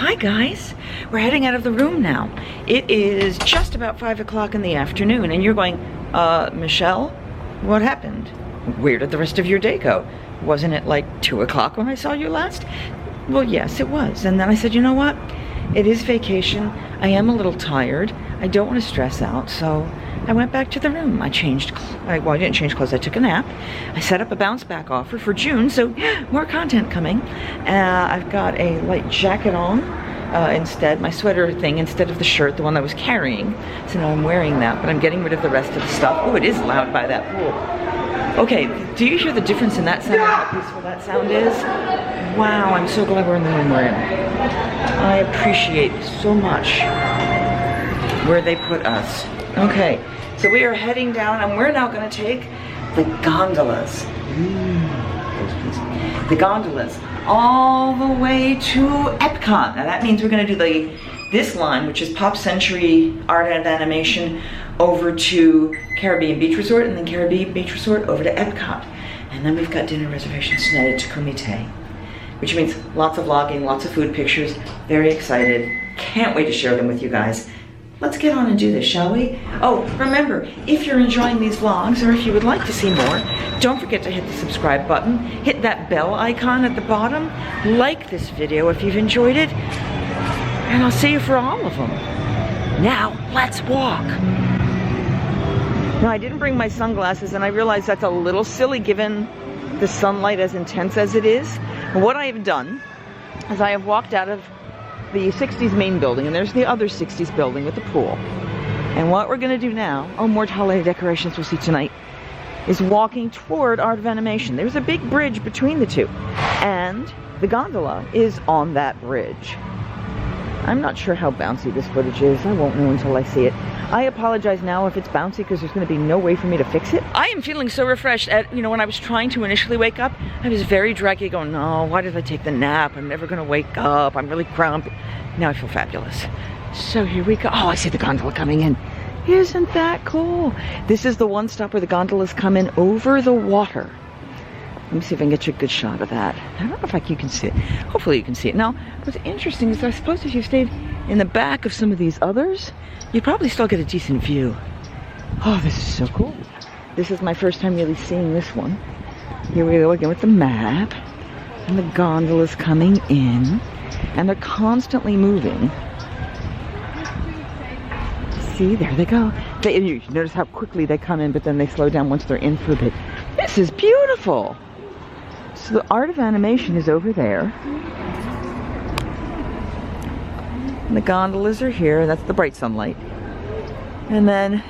Hi guys, we're heading out of the room now. It is just about 5 o'clock in the afternoon and you're going, Michelle, what happened? Where did the rest of your day go? Wasn't it like 2 o'clock when I saw you last? Well, yes, it was. And then I said, you know what? It is vacation. I am a little tired. I don't want to stress out, so I went back to the room. I changed, well, I didn't change clothes, I took a nap. I set up a bounce back offer for June, so more content coming. I've got a light jacket on instead, my sweater thing instead of the shirt, the one I was carrying. So now I'm wearing that, but I'm getting rid of the rest of the stuff. Oh, it is loud by that pool. Okay, do you hear the difference in that sound, how peaceful that sound is? Wow, I'm so glad we're in the room we're in. I appreciate so much where they put us. Okay, so we are heading down and we're now gonna take the gondolas. The gondolas all the way to Epcot. Now that means we're gonna do this line, which is Pop Century Art and Animation, over to Caribbean Beach Resort, and then Caribbean Beach Resort over to Epcot. And then we've got dinner reservations tonight at Takumi Tei, which means lots of vlogging, lots of food pictures. Very excited. Can't wait to share them with you guys. Let's get on and do this, shall we? Oh, remember, if you're enjoying these vlogs or if you would like to see more, don't forget to hit the subscribe button, hit that bell icon at the bottom, like this video if you've enjoyed it, and I'll see you for all of them. Now, let's walk. Now, I didn't bring my sunglasses and I realize that's a little silly given the sunlight as intense as it is. And what I have done is I have walked out of the 60s main building, and there's the other 60s building with the pool. And what we're gonna do now, oh, more holiday decorations we'll see tonight, is walking toward Art of Animation. There's a big bridge between the two, and the gondola is on that bridge. I'm not sure how bouncy this footage is. I won't know until I see it. I apologize now if it's bouncy because there's going to be no way for me to fix it. I am feeling so refreshed. When I was trying to initially wake up, I was very draggy going, no, why did I take the nap? I'm never going to wake up. I'm really grumpy. Now I feel fabulous. So here we go. Oh, I see the gondola coming in. Isn't that cool? This is the one stop where the gondolas come in over the water. Let me see if I can get you a good shot of that. I don't know if you can see it. Hopefully you can see it. Now, what's interesting is I suppose if you stayed in the back of some of these others, you'd probably still get a decent view. Oh, this is so cool. This is my first time really seeing this one. Here we go again with the map. And the gondolas coming in. And they're constantly moving. See, there they go. You notice how quickly they come in, but then they slow down once they're in for a bit. This is beautiful. So the Art of Animation is over there. And the gondolas are here. That's the bright sunlight. And then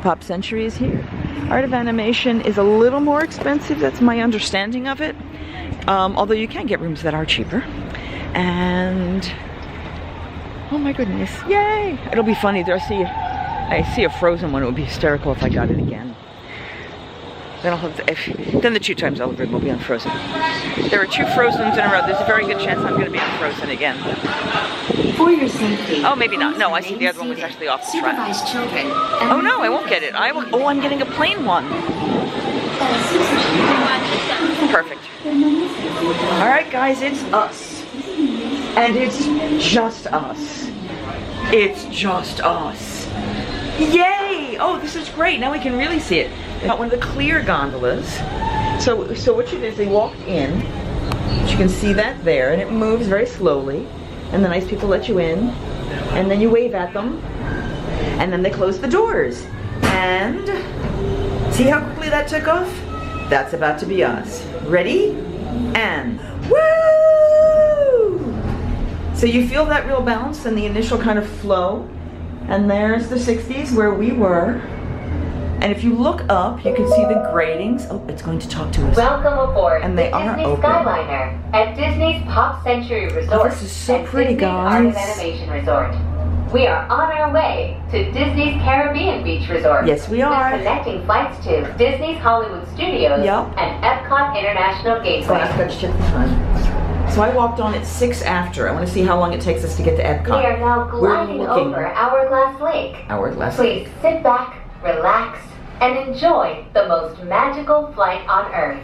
Pop Century is here. Art of Animation is a little more expensive. That's my understanding of it. Although you can get rooms that are cheaper. And oh my goodness, yay! It'll be funny. I see a Frozen one. It would be hysterical if I got it again. Then the 2 times I'll will be on Frozen. There are 2 Frozens in a row. There's a very good chance I'm going to be on Frozen again. For your safety. Oh, maybe not. No, I see the other one was actually off the track. Supervise children. Oh no, I won't get it. Oh, I'm getting a plain one. Perfect. All right, guys, it's us. And it's just us. It's just us. Yay! Oh, this is great. Now we can really see it. Got one of the clear gondolas. So what you did is they walked in. You can see that there, and it moves very slowly. And the nice people let you in, and then you wave at them, and then they close the doors. And see how quickly that took off? That's about to be us. Ready? And woo! So you feel that real bounce and the initial kind of flow. And there's the 60s where we were. And if you look up, you can see the gratings. Oh, it's going to talk to us. Welcome aboard and they are Disney open. Skyliner at Disney's Pop Century Resort. Oh, this is so and pretty, Disney's guys. Art of Animation Resort. We are on our way to Disney's Caribbean Beach Resort. Yes, we are. With connecting flights to Disney's Hollywood Studios and Epcot International Gateway. So I just check the time. So I walked on at 6 after. I want to see how long it takes us to get to Epcot. We are now gliding over Hourglass Lake. Hourglass Please sit back, relax, and enjoy the most magical flight on Earth.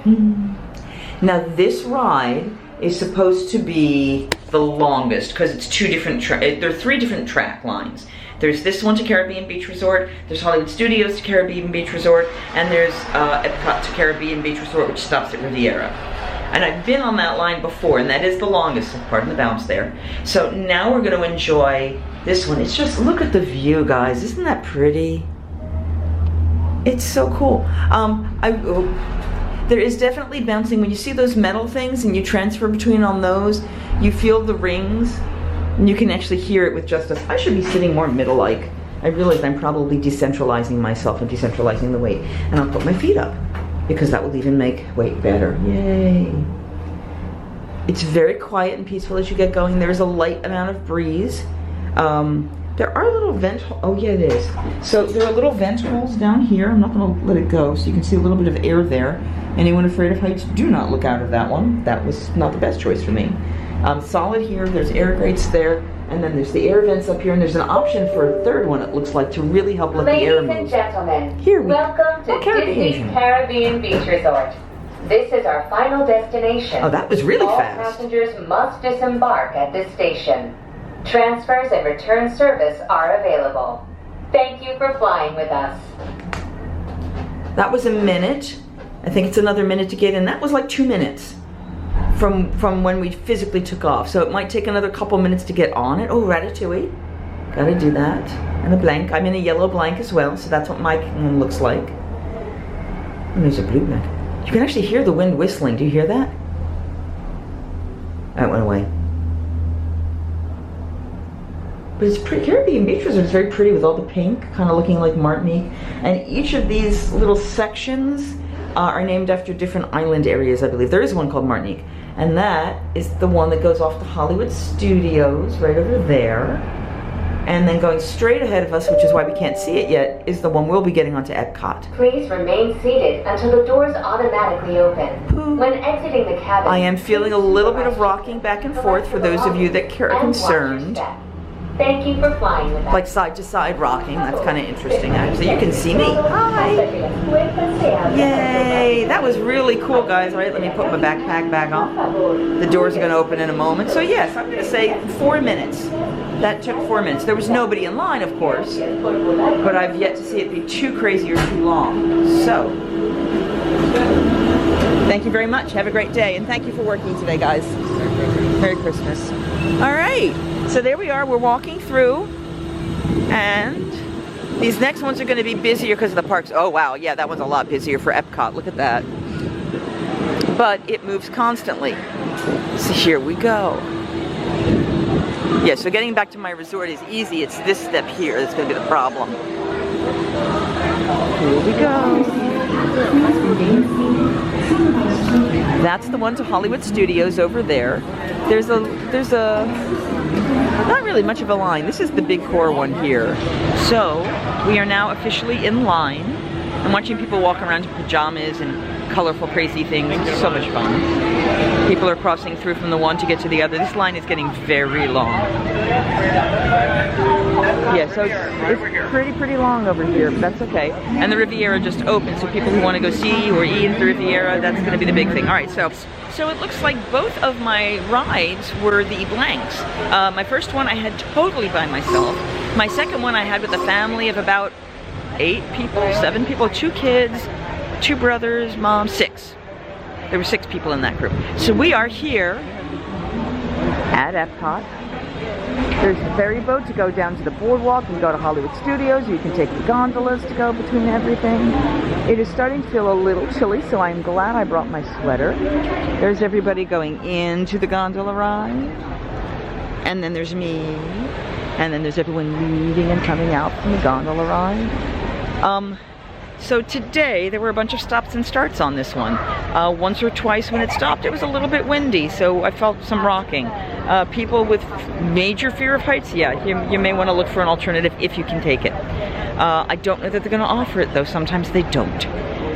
Now this ride is supposed to be the longest because it's two different, there are 3 different track lines. There's this one to Caribbean Beach Resort, there's Hollywood Studios to Caribbean Beach Resort, and there's Epcot to Caribbean Beach Resort, which stops at Riviera. And I've been on that line before, and that is the longest, pardon the bounce there. So now we're gonna enjoy this one. It's just, look at the view, guys. Isn't that pretty? It's so cool. There is definitely bouncing. When you see those metal things and you transfer between on those, you feel the rings, and you can actually hear it with just us. I should be sitting more middle-like. I realize I'm probably decentralizing myself and decentralizing the weight. And I'll put my feet up, because that will even make weight better. Yay. It's very quiet and peaceful as you get going. There's a light amount of breeze. There are little vent, oh yeah it is. So there are little vent holes down here. I'm not gonna let it go, so you can see a little bit of air there. Anyone afraid of heights, do not look out of that one. That was not the best choice for me. Solid here, there's air grates there, and then there's the air vents up here, and there's an option for a third one, it looks like, to really help let the air move. Ladies and gentlemen, here we welcome to Disney's Caribbean Beach Resort. This is our final destination. Oh, that was really All fast. Passengers must disembark at this station. Transfers and return service are available. Thank you for flying with us. That was a minute. I think it's another minute to get in. That was like 2 minutes from when we physically took off. So it might take another couple minutes to get on it. Oh, Ratatouille. Gotta do that. And a blank. I'm in a yellow blank as well, so that's what my one looks like. And there's a blue blank. You can actually hear the wind whistling. Do you hear that? That went away. But it's pretty. Caribbean Beach Resort is very pretty with all the pink, kind of looking like Martinique. And each of these little sections are named after different island areas, I believe. There is one called Martinique. And that is the one that goes off to Hollywood Studios, right over there. And then going straight ahead of us, which is why we can't see it yet, is the one we'll be getting onto Epcot. Please remain seated until the doors automatically open. When exiting the cabin, I am feeling a little bit of rocking back and forth for those of you that are concerned. Thank you for flying with us. Like side to side rocking. That's kind of interesting, actually. You can see me. Hi. Yay. That was really cool, guys. All right, let me put my backpack back on. The doors are going to open in a moment. So yes, I'm going to say 4 minutes. That took 4 minutes. There was nobody in line, of course, but I've yet to see it be too crazy or too long. So, thank you very much. Have a great day, and thank you for working today, guys. Merry Christmas. All right. So there we are, we're walking through, and these next ones are going to be busier because of the parks. Oh wow, yeah, that one's a lot busier for Epcot, look at that. But it moves constantly. So here we go. Yeah, so getting back to my resort is easy, it's this step here that's going to be the problem. Here we go. That's the one to Hollywood Studios over there. There's a not really much of a line. This is the big core one here. So we are now officially in line. I'm watching people walk around in pajamas and colorful, crazy things. It's so much fun. People are crossing through from the one to get to the other. This line is getting very long. Yeah, so it's pretty long over here, but that's okay. And the Riviera just opened, so people who want to go see or eat at the Riviera, that's going to be the big thing. All right, so it looks like both of my rides were the blanks. My first one I had totally by myself. My second one I had with a family of about 8 people, 7 people, 2 kids, 2 brothers, mom, 6. There were 6 people in that group. So we are here at Epcot. There's a ferry boat to go down to the boardwalk and go to Hollywood Studios. You can take the gondolas to go between everything. It is starting to feel a little chilly, so I'm glad I brought my sweater. There's everybody going into the gondola ride. And then there's me. And then there's everyone leaving and coming out from the gondola ride. So today, there were a bunch of stops and starts on this one. Once or twice when it stopped, it was a little bit windy, so I felt some rocking. People with major fear of heights, yeah, you may want to look for an alternative if you can take it. I don't know that they're going to offer it, though. Sometimes they don't.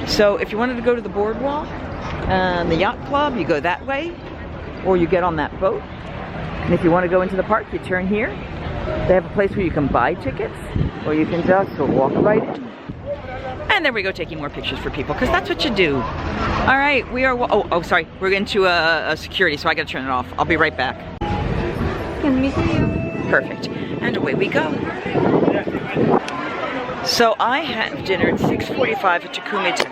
So if you wanted to go to the boardwalk, the yacht club, you go that way, or you get on that boat. And if you want to go into the park, you turn here. They have a place where you can buy tickets, or you can just walk right in. And then we go taking more pictures for people, because that's what you do. All right, we are, oh, sorry. We're into a security, so I gotta turn it off. I'll be right back. Can we see you? Perfect. And away we go. So I have dinner at 6:45 at Takumi Tei.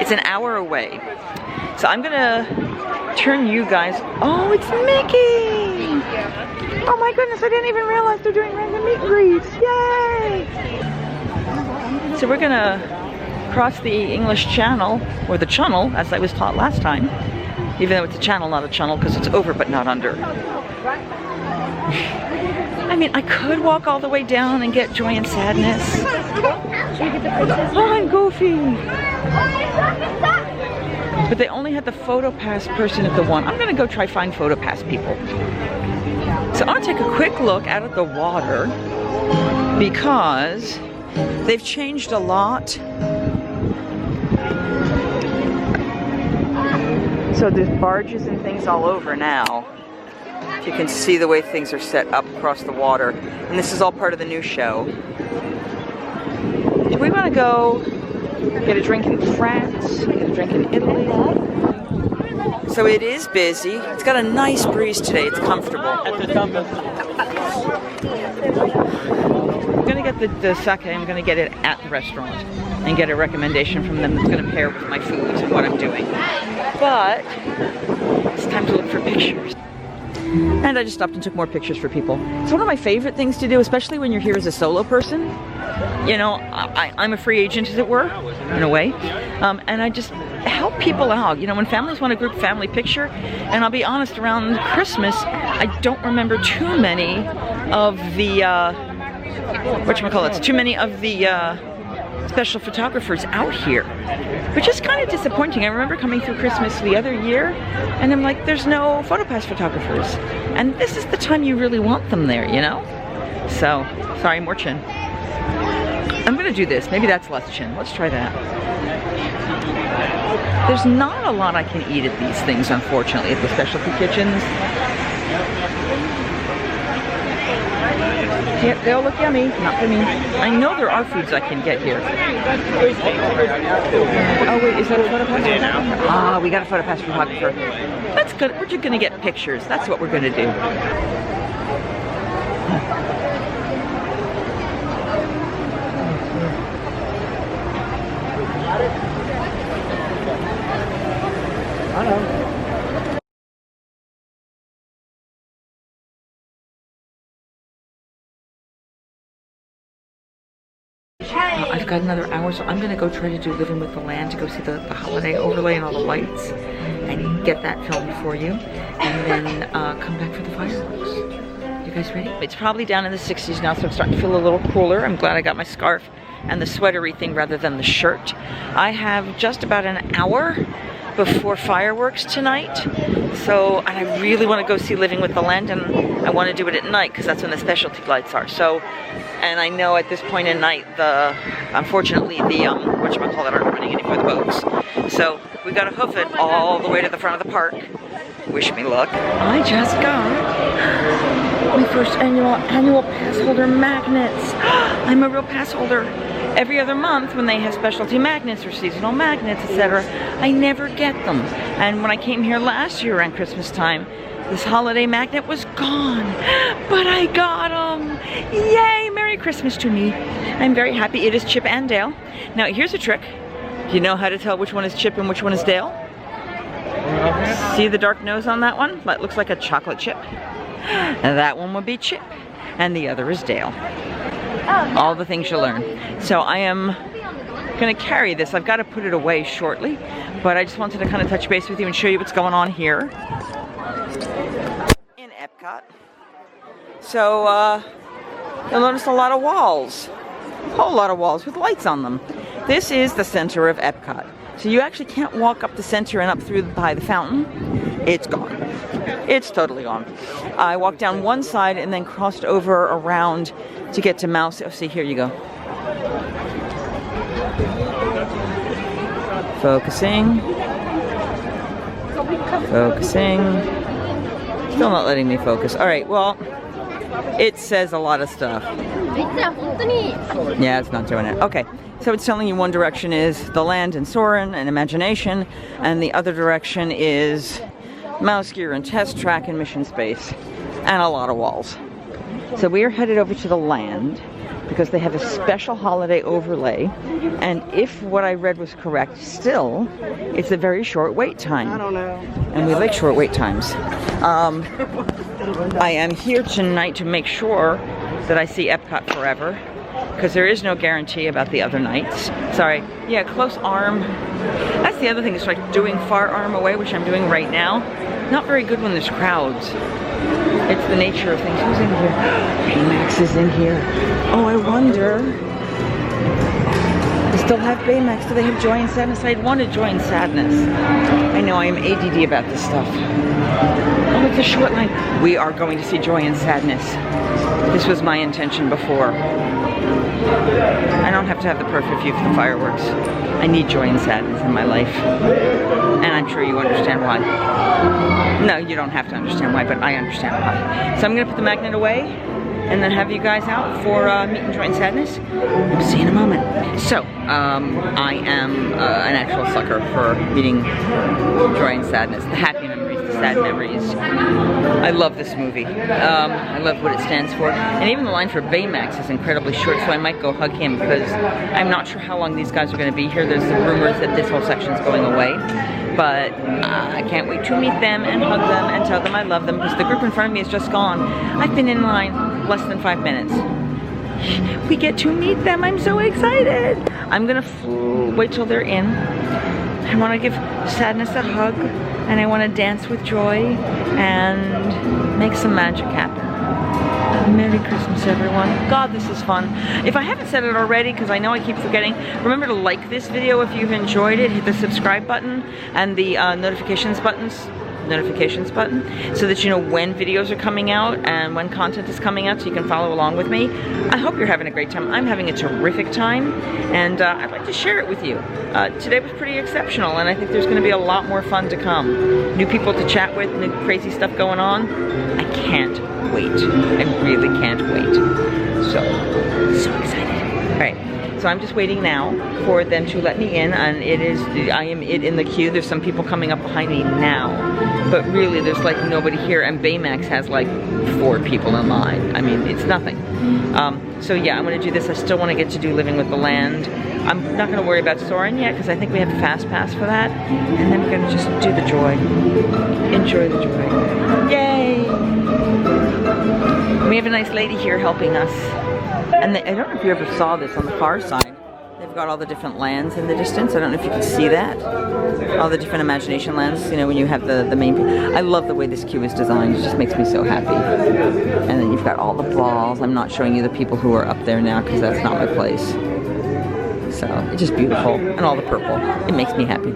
It's an hour away. So I'm gonna turn you guys, oh, it's Mickey! Oh my goodness, I didn't even realize they're doing random meet and greets. Yay! So we're gonna cross the English Channel, or the Channel, as I was taught last time. Even though it's a channel, not a channel, because it's over but not under. I mean, I could walk all the way down and get Joy and Sadness. Oh, I'm Goofy! But they only had the photo pass person at the one. I'm gonna go try find photo pass people. So I'll take a quick look out at the water, because they've changed a lot. So there's barges and things all over now. You can see the way things are set up across the water. And this is all part of the new show. Do we want to go get a drink in France? Get a drink in Italy? So it is busy. It's got a nice breeze today. It's comfortable. I'm going to get the sake. I'm going to get it at the restaurant and get a recommendation from them that's going to pair with my foods and what I'm doing. But it's time to look for pictures. And I just stopped and took more pictures for people. It's one of my favorite things to do, especially when you're here as a solo person. You know, I'm a free agent, as it were, in a way. And I just help people out. You know, when families want a group family picture, and I'll be honest, around Christmas, I don't remember too many of the, too many of the special photographers out here, which is kind of disappointing. I remember coming through Christmas the other year, and I'm like, there's no PhotoPass photographers. And this is the time you really want them there, you know? So, sorry, more chin. I'm gonna do this. Maybe that's less chin. Let's try that. There's not a lot I can eat at these things, unfortunately, at the specialty kitchens. Yeah, they all look yummy. Not for me. I know there are foods I can get here. Oh wait, is that a photo pass photographer? Ah, we got a photo pass photographer. That's good. We're just gonna get pictures. That's what we're gonna do. I've got another hour, so I'm gonna go try to do Living with the Land to go see the holiday overlay and all the lights and get that filmed for you, and then come back for the fireworks. You guys ready? It's probably down in the 60s now, so I'm starting to feel a little cooler. I'm glad I got my scarf and the sweatery thing rather than the shirt. I have just about an hour before fireworks tonight, so I really want to go see Living with the Land, and I want to do it at night because that's when the specialty lights are. So, and I know at this point in night, unfortunately the whatchamacallit aren't running any for the boats. So we got to hoof it all the way to the front of the park. Wish me luck. I just got my first annual pass holder magnets. I'm a real pass holder. Every other month when they have specialty magnets or seasonal magnets, etc., I never get them. And when I came here last year around Christmas time, this holiday magnet was gone, but I got them. Yay, Merry Christmas to me. I'm very happy. It is Chip and Dale. Now here's a trick. Do you know how to tell which one is Chip and which one is Dale? See the dark nose on that one? That looks like a chocolate chip. And that one would be Chip, and the other is Dale. All the things you learn. So I am gonna carry this. I've got to put it away shortly, but I just wanted to kind of touch base with you and show you what's going on here in Epcot. So you'll notice a lot of walls, a whole lot of walls with lights on them. This is the center of Epcot. So you actually can't walk up the center and up through by the fountain. It's gone. It's totally gone. I walked down one side and then crossed over around to get to Mouse. Oh, see, here you go. Focusing. Focusing. Still not letting me focus. All right, well, it says a lot of stuff. Yeah, it's not doing it. Okay, so So it's telling you one direction is the land and Soarin' and Imagination, and the other direction is Mouse Gear and Test Track and Mission Space, and a lot of walls. So we are headed over to the land because they have a special holiday overlay, and if what I read was correct, still, it's a very short wait time. I don't know. And we like short wait times. I am here tonight to make sure that I see Epcot Forever, because there is no guarantee about the other nights. Sorry. Yeah, close arm. That's the other thing, is like doing far arm away, which I'm doing right now. Not very good when there's crowds. It's the nature of things. Who's in here? Baymax is in here. Oh, I wonder. They still have Baymax. Do they have Joy and Sadness? I'd want to Joy and Sadness. I know I am ADD about this stuff. Oh, it's a short line. We are going to see Joy and Sadness. This was my intention before. I don't have to have the perfect view for the fireworks. I need Joy and Sadness in my life. And I'm sure you understand why. No, you don't have to understand why, but I understand why. So I'm going to put the magnet away and then have you guys out for Meet and Joy and Sadness. We'll see you in a moment. So, I am an actual sucker for meeting Joy and Sadness. The happy memories, the sad memories. I love this movie. I love what it stands for. And even the line for Baymax is incredibly short, so I might go hug him because I'm not sure how long these guys are going to be here. There's some rumors that this whole section is going away. But I can't wait to meet them and hug them and tell them I love them, because the group in front of me is just gone. I've been in line less than 5 minutes. We get to meet them. I'm so excited. I'm gonna wait till they're in. I want to give Sadness a hug, and I want to dance with Joy and make some magic happen. Merry Christmas, everyone. God, this is fun. If I haven't said it already, because I know I keep forgetting, remember to like this video if you've enjoyed it. Hit the subscribe button and the notifications button, so that you know when videos are coming out and when content is coming out, so you can follow along with me. I hope you're having a great time. I'm having a terrific time, and I'd like to share it with you. Today was pretty exceptional, and I think there's going to be a lot more fun to come. New people to chat with, new crazy stuff going on. I can't wait. I really can't wait. So excited. All right. So I'm just waiting now for them to let me in, and I am in the queue. There's some people coming up behind me now, but really there's like nobody here, and Baymax has like 4 people in line. I mean, it's nothing. So yeah, I'm gonna do this. I still wanna get to do Living with the Land. I'm not gonna worry about Soarin' yet, because I think we have the fast pass for that. And then we're gonna just do the joy. Enjoy the joy. Yay! We have a nice lady here helping us. And I don't know if you ever saw this on the far side. They've got all the different lands in the distance. I don't know if you can see that. All the different imagination lands, you know, when you have the main... I love the way this queue is designed. It just makes me so happy. And then you've got all the balls. I'm not showing you the people who are up there now because that's not my place. So, it's just beautiful. And all the purple. It makes me happy.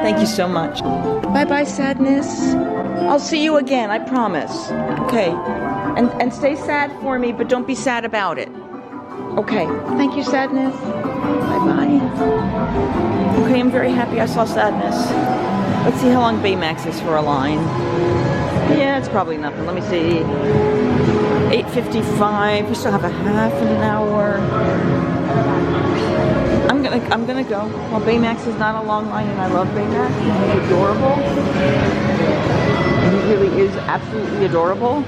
Thank you so much. Bye-bye, Sadness. I'll see you again, I promise. Okay. And stay sad for me, but don't be sad about it. Okay. Thank you, Sadness. Bye-bye. Okay, I'm very happy I saw Sadness. Let's see how long Baymax is for a line. Yeah, it's probably nothing. Let me see. 8:55. We still have a half an hour. I'm I'm gonna go. Well, Baymax is not a long line, and I love Baymax. He's adorable. He really is absolutely adorable.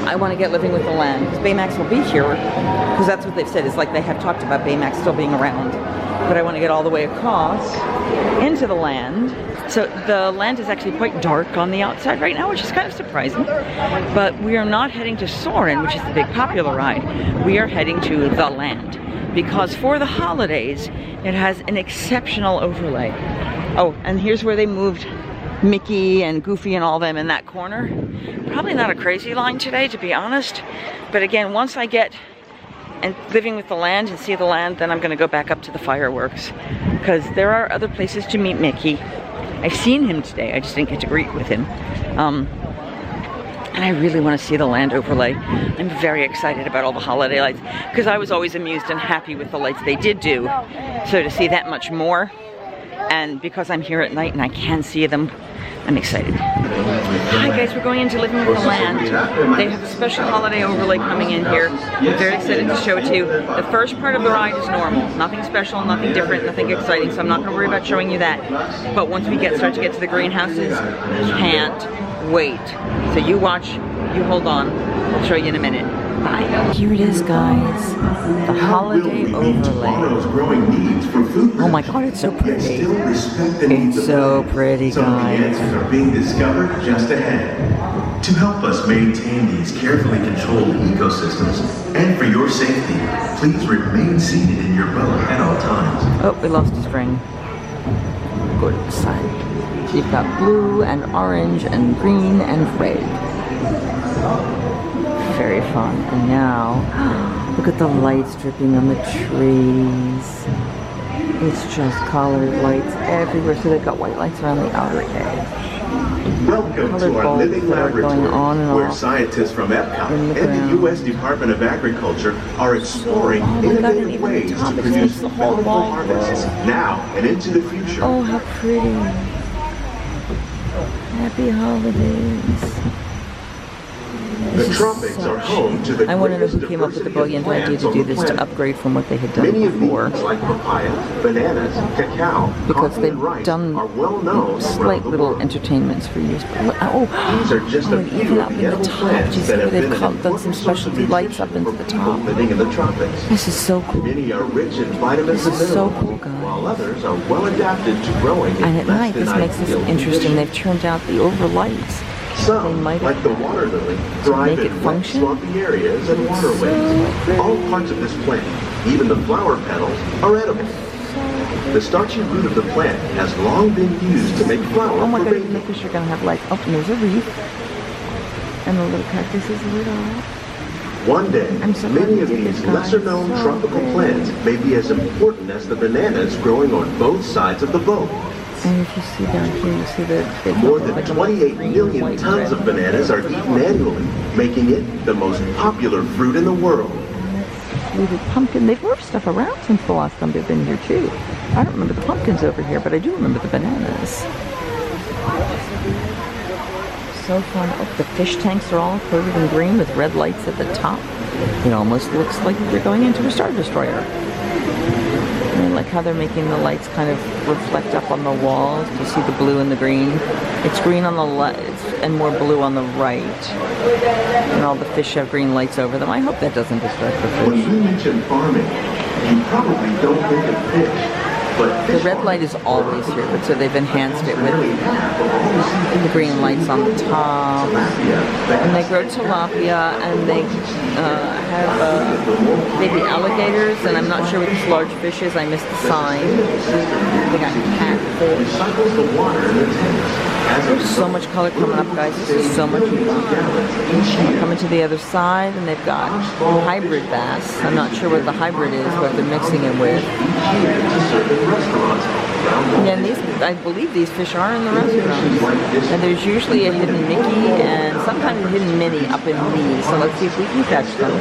I want to get Living with the Land, because Baymax will be here, because that's what they've said. It's like they have talked about Baymax still being around. But I want to get all the way across into the land. So the land is actually quite dark on the outside right now, which is kind of surprising. But we are not heading to Soarin', which is the big popular ride. We are heading to the land, because for the holidays, it has an exceptional overlay. Oh, and here's where they moved Mickey and Goofy and all them in that corner. Probably not a crazy line today, to be honest. But again, once I get and Living with the Land and see the land, then I'm going to go back up to the fireworks, because there are other places to meet Mickey. I've seen him today, I just didn't get to greet with him. And I really want to see the land overlay. I'm very excited about all the holiday lights, because I was always amused and happy with the lights they did do. So to see that much more, and because I'm here at night and I can see them, I'm excited. Hi guys, we're going into Living with the Land. They have a special holiday overlay coming in here. I'm very excited to show it to you. The first part of the ride is normal. Nothing special, nothing different, nothing exciting, so I'm not going to worry about showing you that. But once we start to get to the greenhouses, can't wait. So you watch, you hold on. I'll show you in a minute. Bye. Here it is, guys. The holiday overlay. Oh my god, it's so pretty. It's so pretty, guys. Are being discovered just ahead. To help us maintain these carefully controlled ecosystems, and for your safety, please remain seated in your boat at all times. Oh, we lost a string. Go to the side. You've got blue and orange and green and red. Very fun. And now, look at the lights dripping on the trees. It's just colored lights everywhere. So they've got white lights around the outer edge. Welcome to our living laboratory, where scientists from Epcot and the U.S. Department of Agriculture are exploring innovative ways to produce multiple harvests now and into the future. Oh, how pretty. Happy holidays. The tropics are home to the I want to know who came up with the brilliant idea to do this to upgrade from what they had done before. Many of these, like papaya, bananas, cacao, because they've done slight little entertainments for years. Oh, these are just a few even of up the in the edible top. plants Do you see that where have been they've done some specialty lights up into the top? living in the tropics. This is so cool. Many are rich in vitamins and This is so minerals, cool, guys. while others are well adapted to growing in And at less night, than this makes this ideal interesting. conditions. They've turned out the overlights. Some, might like the water lily, thrive make it in wet, function. swampy areas and waterways. All parts of this plant, even the flower petals, are edible. The starchy root of the plant has long been used to make flour Oh my for god, baking. make sure you're gonna have lights. Oh, and there's a wreath. And the little cactuses lit up. One day, I'm so glad many we of did these this, guys. lesser-known So tropical pretty. plants may be as important as the bananas growing on both sides of the boat. And if you see down here, you see that they More look than like a 28 green, million white, tons red. of bananas are eaten annually, making it the most popular fruit in the world. Little pumpkin. They've moved stuff around since the last time they've been here too. I don't remember the pumpkins over here, but I do remember the bananas. So fun. Oh, the fish tanks are all coated in green with red lights at the top. It almost looks like you're going into a Star Destroyer. I like how they're making the lights kind of reflect up on the walls. You see the blue and the green. It's green on the left and more blue on the right. And all the fish have green lights over them. I hope that doesn't distract the When fish. we mention farming, you probably don't think of fish, but The red light is always here, but so they've enhanced it with the green lights on the top. And they grow tilapia, and they have maybe alligators, and I'm not sure what this large fish is. I missed the sign. They got catfish. recycles the water in the tanks. There's so much color coming up, guys. This is so much fun. Coming to the other side, and they've got hybrid bass. I'm not sure what the hybrid is, what they're mixing it with. Yeah, and these, I believe these fish are in the restaurants. And there's usually a hidden Mickey and sometimes a hidden Minnie up in these. So let's see if we can catch them.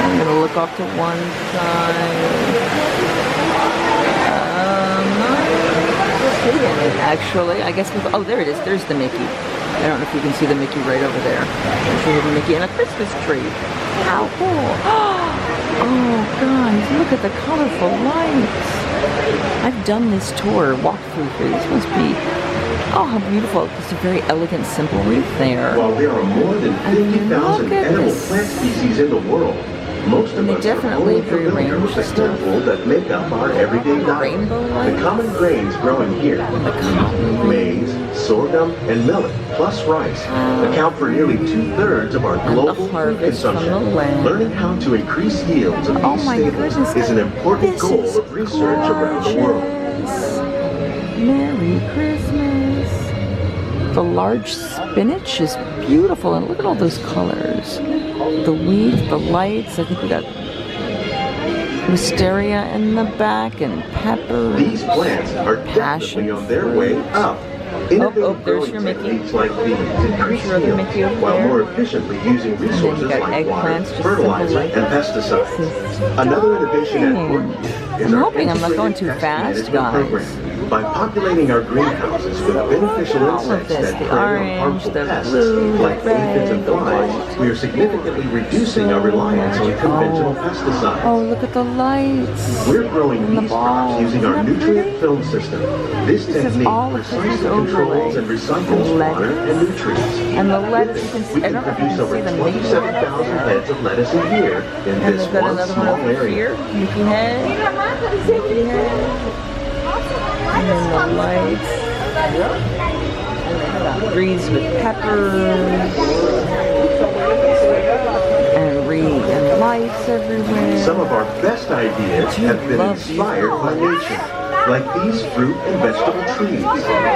I'm going to look off to one side. Not seeing it, actually. I guess, oh, there it is. There's the Mickey. I don't know if you can see the Mickey right over there. There's a Mickey and a Christmas tree. How cool. Oh, guys, look at the colorful lights. I've done this tour, walked through here. This must be, oh, how beautiful. It's a very elegant, simple wreath there. While there are more than 50,000 edible plant species in the world, most of us are only familiar with the handful that make up our everyday diet. The common grains growing here, maize, sorghum, and millet, plus rice, account for nearly 2/3 of our global food consumption. Learning how to increase yields of these staples is an important goal of research around the world. Merry Christmas. The large spinach is beautiful, and look at all those colors. The wheat, the lights, I think we got wisteria in the back, and peppers. These plants are definitely on their way up. Oh, there's your Mickey. Like these increase yields while more efficiently using resources like water, fertilizer, and pesticides. Another innovation at work is I'm our hoping I'm not going too fast, guys. program. By populating our greenhouses with beneficial insects that prey on harmful pests like aphids and flies, we are significantly reducing our reliance on conventional pesticides. Oh, look at the lights. We're growing these crops using our nutrient film system. This technique precisely controls and recycles water and nutrients. And the lettuce, you can see, We can produce over 27,000 heads of lettuce a year in this one small area. Mickey head. Mickey head. And then the lights. And then greens with peppers. And and lights everywhere. Some of our best ideas have been inspired by nature, like these fruit and vegetable trees.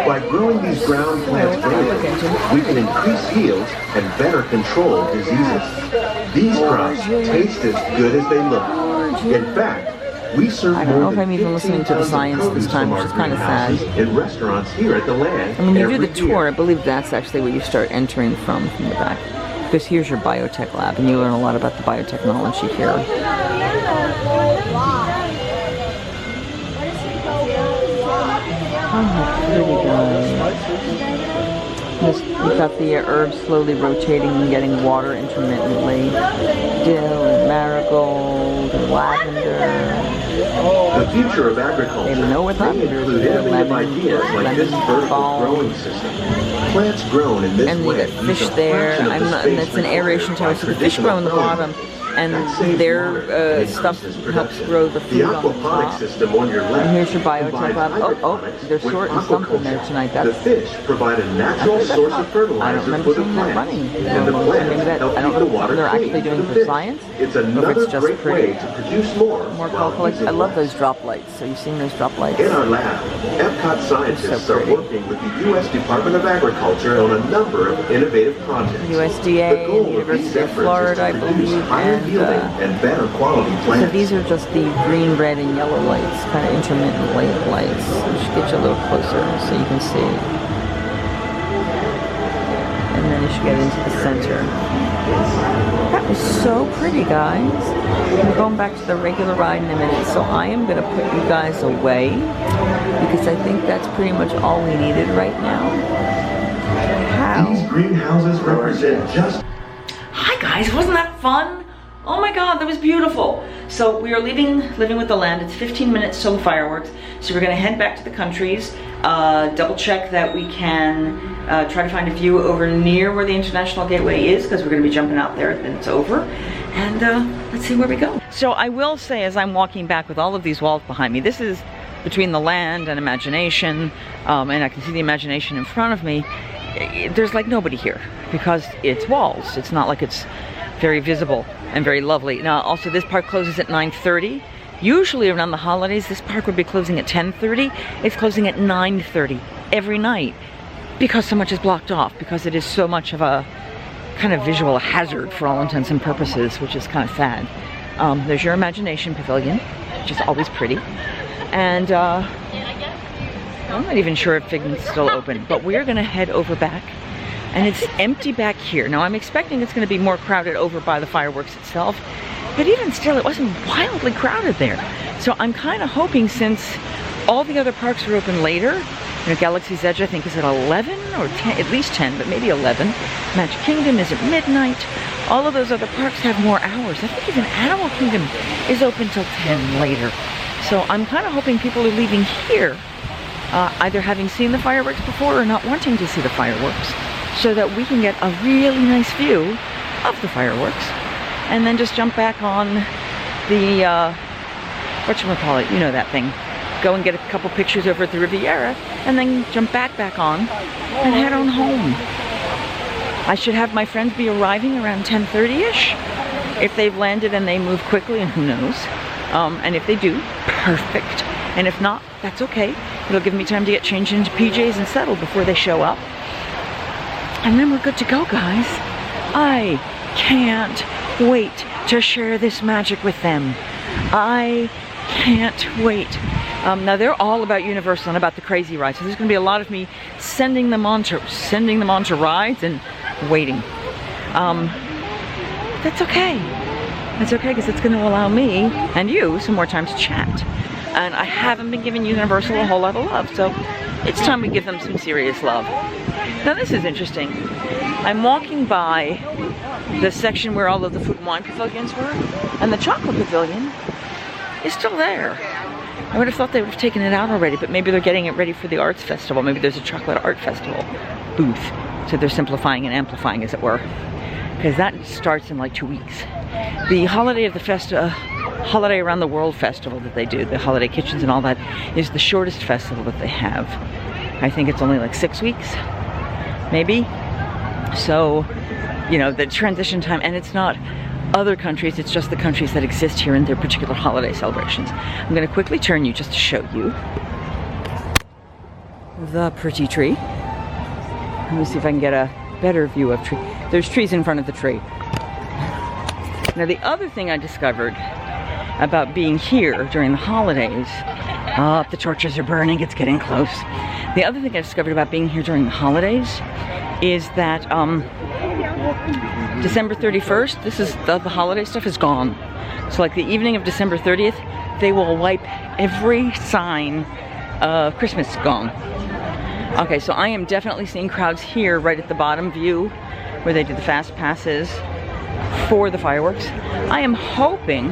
By growing these ground plants vertically, we can increase yields and better control diseases. These crops taste as good as they look. In fact, we serve I don't know if I'm even listening to the science this time, which is kind of sad. In restaurants here at the land. And when you do the tour, I believe that's actually where you start entering from the back. Because here's your biotech lab, and you learn a lot about the biotechnology here. Oh, pretty guys. We've got the herbs slowly rotating and getting water intermittently. Dill and marigold and lavender. The future of agriculture may include innovative ideas like this vertical growing system. Plants grown in this way and you got fish there. And it's an aeration tower, so the fish grow in the bottom, and their stuff helps grow the food on the top. And here's your biotech lab. Oh, they're short and something there tonight. The fish provide a natural source of fertilizer for the plants, and the plants help keep the water they're clean actually doing for for fish. science. It's another great way to produce more colorful. I love those drop lights. So you've seen those drop lights? In our lab, Epcot scientists are working with the U.S. Department of Agriculture on a number of innovative projects. USDA, and University of Florida, I believe, and better quality plants. So these are just the green, red, and yellow lights, kind of intermittent lights. I should get you a little closer so you can see. And then you should get into the center. That was so pretty, guys. We're going back to the regular ride in a minute, so I am going to put you guys away because I think that's pretty much all we needed right now. How? These greenhouses represent just... Hi guys, wasn't that fun? Oh my god, that was beautiful. So we are living with the land. It's 15 minutes till the fireworks. So we're gonna head back to the countries, double check that we can try to find a view over near where the International Gateway is, because we're gonna be jumping out there and it's over. And let's see where we go. So I will say, as I'm walking back with all of these walls behind me, this is between the land and imagination, and I can see the imagination in front of me. There's like nobody here because it's walls. It's not like it's very visible and very lovely. Now also this park closes at 9:30. Usually around the holidays this park would be closing at 10:30. It's closing at 9:30 every night because so much is blocked off, because it is so much of a kind of visual hazard for all intents and purposes, which is kind of sad. There's your imagination pavilion, which is always pretty. And I'm not even sure if Figment's still open, but we're gonna head over back, and it's empty back here. Now I'm expecting it's gonna be more crowded over by the fireworks itself, but even still, it wasn't wildly crowded there. So I'm kind of hoping, since all the other parks are open later, You know, Galaxy's Edge, I think, is at 11 or 10, at least 10, but maybe 11. Magic Kingdom is at midnight. All of those other parks have more hours. I think even Animal Kingdom is open till 10 later. So I'm kind of hoping people are leaving here, either having seen the fireworks before or not wanting to see the fireworks, so that we can get a really nice view of the fireworks, and then just jump back on the, whatchamacallit, you know that thing. Go and get a couple pictures over at the Riviera, and then jump back on, and head on home. I should have my friends be arriving around 10:30ish, if they've landed and they move quickly, and who knows. And if they do, perfect. And if not, that's okay. It'll give me time to get changed into PJs and settle before they show up. And then we're good to go, guys. I can't wait to share this magic with them. I can't wait. Now they're all about Universal and about the crazy rides, so there's going to be a lot of me sending them on to rides and waiting. That's okay. That's okay, because it's going to allow me and you some more time to chat. And I haven't been giving Universal a whole lot of love, so it's time we give them some serious love. Now this is interesting. I'm walking by the section where all of the food and wine pavilions were, and the chocolate pavilion is still there. I would have thought they would have taken it out already, but maybe they're getting it ready for the arts festival. Maybe there's a chocolate art festival booth. So they're simplifying and amplifying, as it were. Because that starts in like 2 weeks. The Holiday of the Holiday Around the World festival that they do, the holiday kitchens and all that, is the shortest festival that they have. I think it's only like 6 weeks, maybe. So, you know, the transition time, and it's not other countries, it's just the countries that exist here in their particular holiday celebrations. I'm going to quickly turn you just to show you the pretty tree. Let me see if I can get a better view of tree. There's trees in front of the tree. Now the other thing I discovered about being here during the holidays, the torches are burning, it's getting close. The other thing I discovered about being here during the holidays is that December 31st, this is the holiday stuff is gone. So like the evening of December 30th, they will wipe every sign of Christmas gone. Okay, so I am definitely seeing crowds here right at the bottom view where they do the fast passes for the fireworks. I am hoping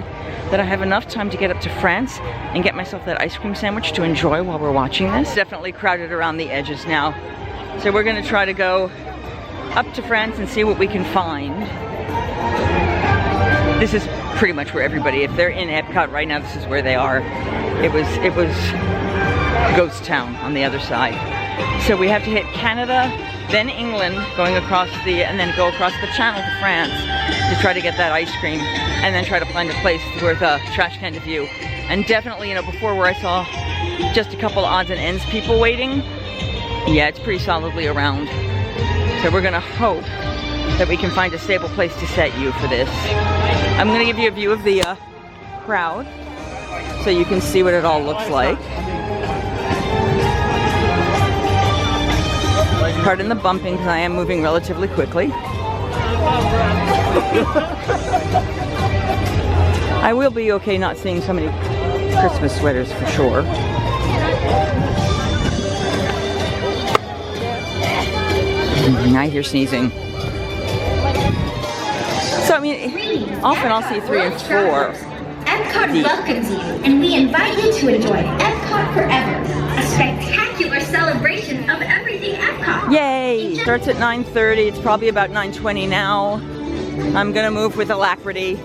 that I have enough time to get up to France and get myself that ice cream sandwich to enjoy while we're watching this. Definitely crowded around the edges now. So we're gonna try to go up to France and see what we can find. This is pretty much where everybody, if they're in Epcot right now, this is where they are. It was ghost town on the other side. So we have to hit Canada, then England, going across and then go across the channel to France to try to get that ice cream, and then try to find a place with a trash can to view. And definitely, you know, before where I saw just a couple odds and ends people waiting, yeah, it's pretty solidly around. So we're gonna hope that we can find a stable place to set you for this. I'm gonna give you a view of the crowd so you can see what it all looks like. Pardon the bumping, because I am moving relatively quickly. I will be okay not seeing so many Christmas sweaters for sure. I hear sneezing. So I mean, often I'll see 3 and 4. Epcot welcomes you, and we invite you to enjoy Epcot Forever, a spectacular celebration of everything Epcot. Yay! Starts at 9:30. It's probably about 9:20 now. I'm gonna move with alacrity.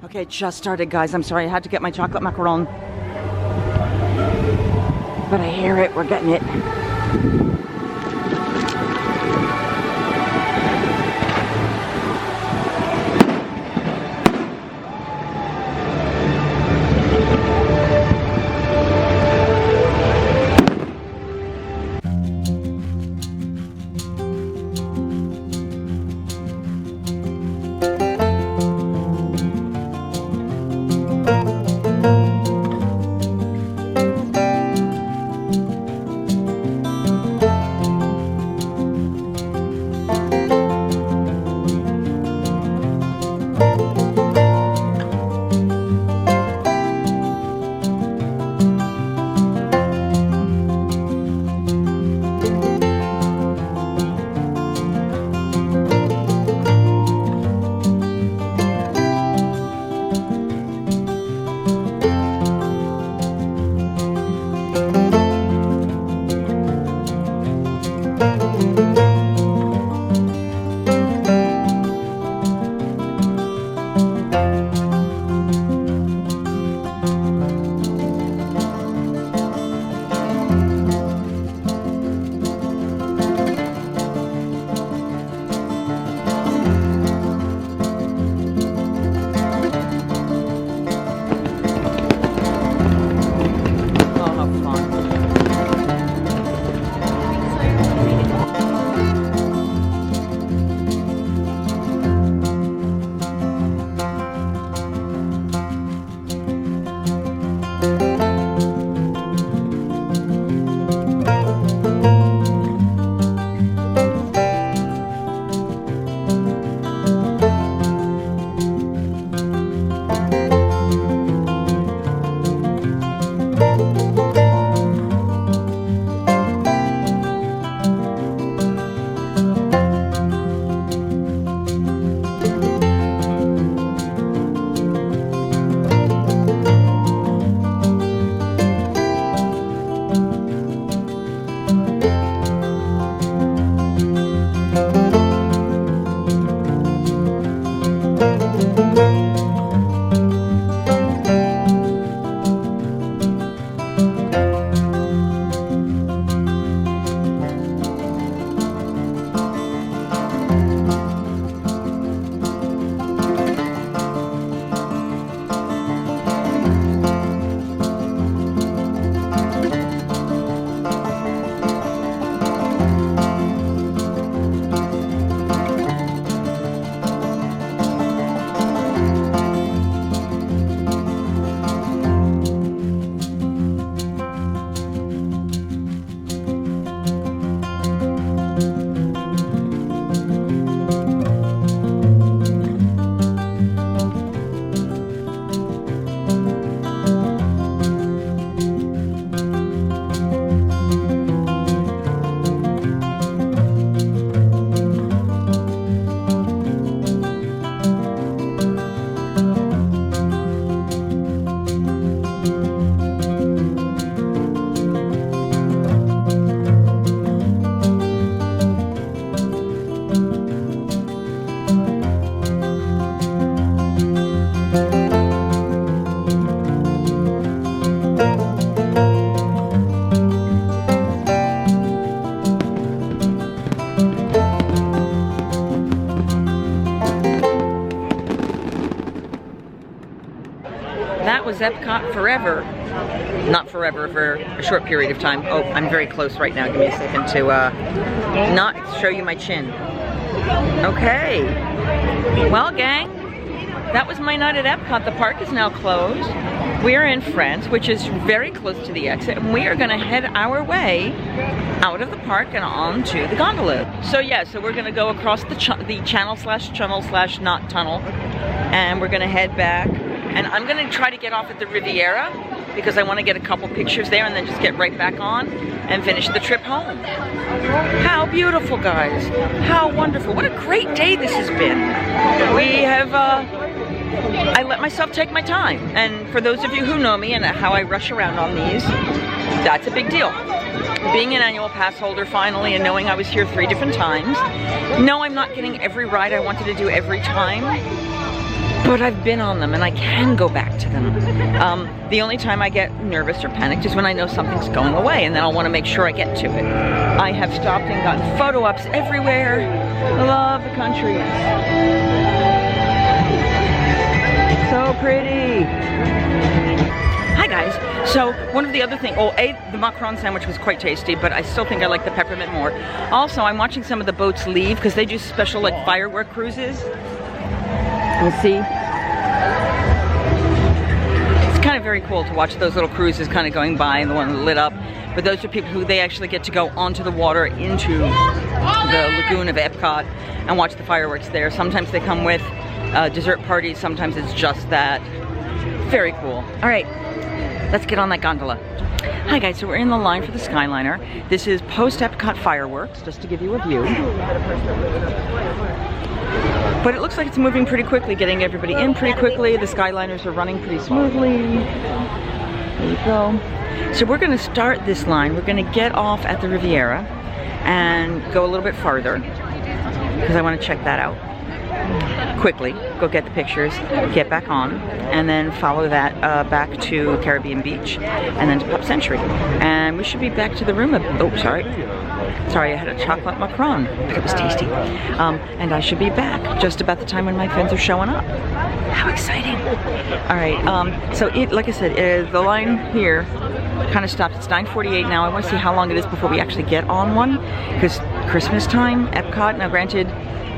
Okay, it just started, guys. I'm sorry, I had to get my chocolate macaron. But I hear it. We're getting it. That was Epcot Forever. Not forever, for a short period of time. Oh, I'm very close right now. Give me a second to not show you my chin. Okay. Well, gang, that was my night at Epcot. The park is now closed. We're in France, which is very close to the exit, and we are going to head our way out of the park and on to the gondola. So yeah, so we're going to go across the channel/tunnel/not tunnel, and we're going to head back. And I'm going to try to get off at the Riviera because I want to get a couple pictures there and then just get right back on and finish the trip home. How beautiful, guys. How wonderful. What a great day this has been. We have, I let myself take my time. And for those of you who know me and how I rush around on these, that's a big deal. Being an annual pass holder finally and knowing I was here 3 different times. No, I'm not getting every ride I wanted to do every time. But I've been on them and I can go back to them. The only time I get nervous or panicked is when I know something's going away and then I'll want to make sure I get to it. I have stopped and gotten photo ops everywhere. I love the country. So pretty. Hi guys. So one of the other things, the macaron sandwich was quite tasty, but I still think I like the peppermint more. Also, I'm watching some of the boats leave because they do special like firework cruises. You see? It's kind of very cool to watch those little cruises kind of going by and the one lit up. But those are people who they actually get to go onto the water into the lagoon of Epcot and watch the fireworks there. Sometimes they come with dessert parties, sometimes it's just that. Very cool. All right, let's get on that gondola. Hi guys, so we're in the line for the Skyliner. This is post-Epcot fireworks, just to give you a view. But it looks like it's moving pretty quickly, getting everybody in pretty quickly. The Skyliners are running pretty smoothly. There you go. So we're going to start this line. We're going to get off at the Riviera and go a little bit farther because I want to check that out quickly. Go get the pictures, get back on, and then follow that back to Caribbean Beach and then to Pop Century. And we should be back to the room. Sorry, I had a chocolate macaron, but it was tasty. And I should be back just about the time when my friends are showing up. How exciting. All right, so like I said, the line here kind of stopped. It's 9:48 now. I want to see how long it is before we actually get on one, because Christmas time, Epcot, now granted,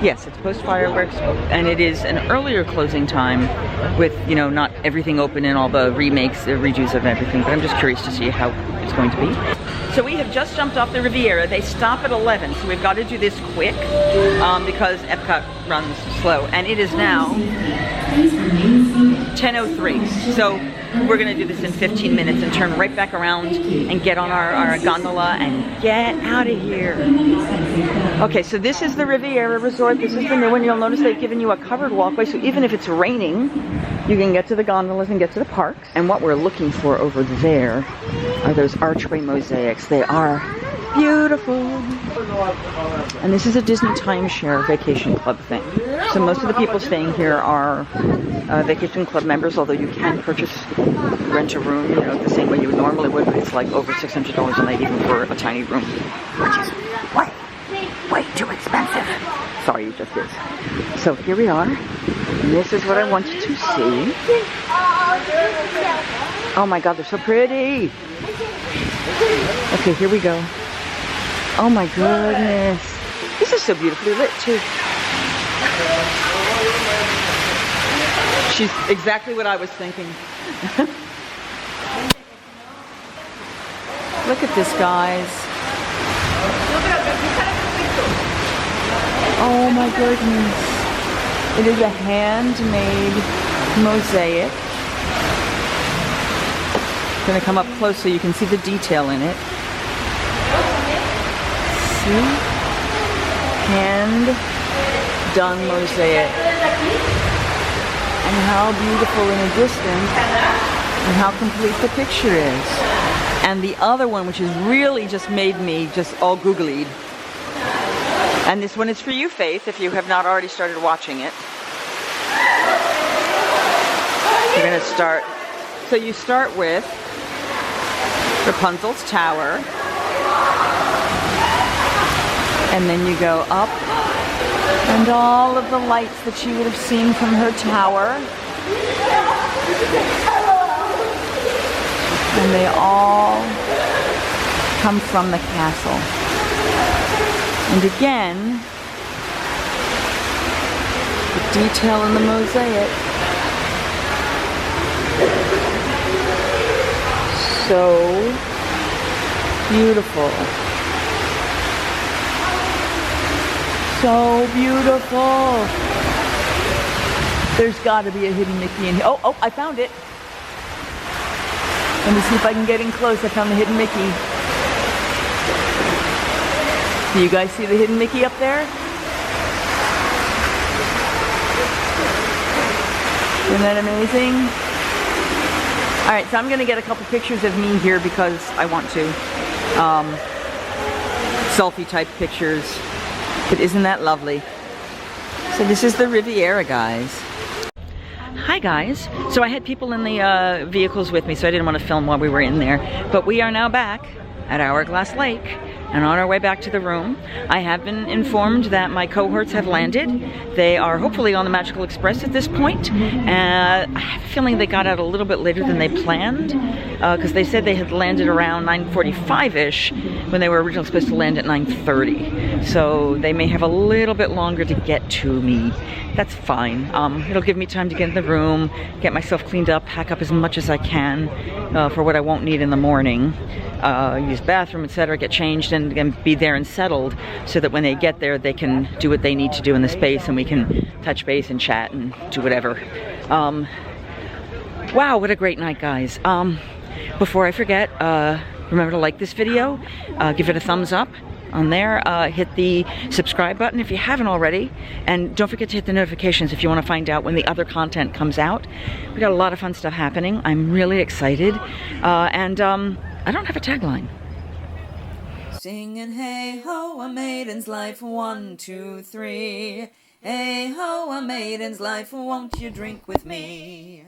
yes, it's post-fireworks, and it is an earlier closing time with, you know, not everything open and all the remakes, the redos of everything, but I'm just curious to see how it's going to be. So we have just jumped off the Riviera. They stop at 11, so we've got to do this quick because Epcot runs slow. And it is now 10:03. So we're going to do this in 15 minutes and turn right back around and get on our gondola and get out of here. Okay, so this is the Riviera Resort. This is the new one. You'll notice they've given you a covered walkway, so even if it's raining, you can get to the gondolas and get to the parks. And what we're looking for over there are those archway mosaics. They are beautiful. And this is a Disney timeshare vacation club thing. So most of the people staying here are vacation club members, although you can rent a room, you know, the same way you normally would, but it's like over $600 a night even for a tiny room, which is way too expensive. Sorry, it just is. So here we are. And this is what I wanted to see. Oh my God, they're so pretty. Okay, here we go. Oh my goodness. This is so beautifully lit too. She's exactly what I was thinking. Look at this, guys. Oh my goodness. It is a handmade mosaic. I'm going to come up close so you can see the detail in it. See? Hand done mosaic. And how beautiful in a distance and how complete the picture is. And the other one, which has really just made me just all googly. And this one is for you, Faith, if you have not already started watching it. We're gonna start. So you start with Rapunzel's tower, and then you go up, and all of the lights that you would have seen from her tower, and they all come from the castle. And again, the detail in the mosaic. So beautiful. So beautiful. There's got to be a hidden Mickey in here. Oh, I found it. Let me see if I can get in close. I found the hidden Mickey. Do you guys see the hidden Mickey up there? Isn't that amazing? All right, so I'm gonna get a couple pictures of me here because I want to. Selfie type pictures. But isn't that lovely? So this is the Riviera, guys. Hi guys. So I had people in the vehicles with me, so I didn't want to film while we were in there. But we are now back at Hourglass Lake and on our way back to the room. I have been informed that my cohorts have landed. They are hopefully on the Magical Express at this point. I have a feeling they got out a little bit later than they planned because they said they had landed around 9:45-ish when they were originally supposed to land at 9:30. So they may have a little bit longer to get to me. That's fine. It'll give me time to get in the room, get myself cleaned up, pack up as much as I can for what I won't need in the morning. Use bathroom, etc., get changed and be there and settled so that when they get there they can do what they need to do in the space and we can touch base and chat and do whatever. Wow, what a great night, guys. Before I forget, remember to like this video, give it a thumbs up on there, hit the subscribe button if you haven't already, and don't forget to hit the notifications if you want to find out when the other content comes out. We got a lot of fun stuff happening. I'm really excited, and I don't have a tagline. Singing hey ho, a maiden's life, 1, 2, 3. Hey ho, a maiden's life, won't you drink with me?